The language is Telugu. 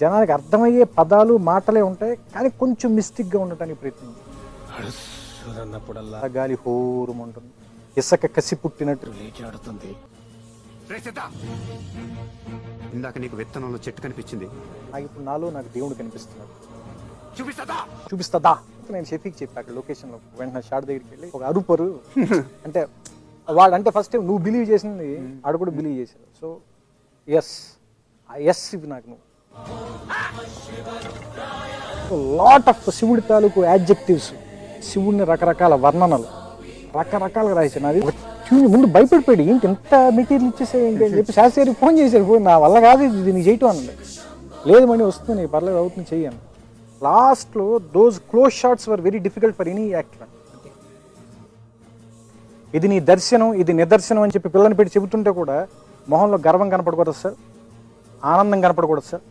జనానికి అర్థమయ్యే పదాలు మాటలే ఉంటాయి, కానీ కొంచెం మిస్టిక్గా ఉండటానికి ప్రయత్నం. గాలి హోరుమంటుంది, ఇసుక కసి పుట్టినట్టు లేచాడుతుంది. ఇందాక నీకు విత్తనంలో చెట్టు కనిపించింది, నాకు ఇప్పుడు నాకు దేవుడు కనిపిస్తున్నాడు. చూపిస్తుందా నేను షెఫీకి చెప్పి అక్కడ లొకేషన్లో వెంటనే షాట్ దగ్గరికి వెళ్ళి ఒక అరుపరు అంటే వాడు అంటే ఫస్ట్ టైం నువ్వు బిలీవ్ చేసింది ఆడు కూడా బిలీవ్ చేశాడు. సో ఎస్ ఇవి నాకు నువ్వు లాట్ ఆఫ్ శివుడి తాలూకు యాడ్జెక్టివ్స్, శివుడిని రకరకాల వర్ణనలు రకరకాలుగా రాశాను. అది ముందు భయపడిపోయాడు, ఏంటి ఎంత మెటీరియల్ ఇచ్చేసే ఏంటి అని చెప్పి శాస్త్రి ఫోన్ చేశాడు. ఫోన్ నా వల్ల కాదు ఇది నీకు చేయటం అన్నది. లేదు మనీ వస్తుంది పర్లేదు అవుతుంది చెయ్యను. లాస్ట్లో those close shots were very difficult for any actor. ఇది నీ దర్శనం, ఇది నిదర్శనం అని చెప్పి పిల్లని పెట్టి చెబుతుంటే కూడా మొహంలో గర్వం కనపడకూడదు సార్, ఆనందం కనపడకూడదు సార్.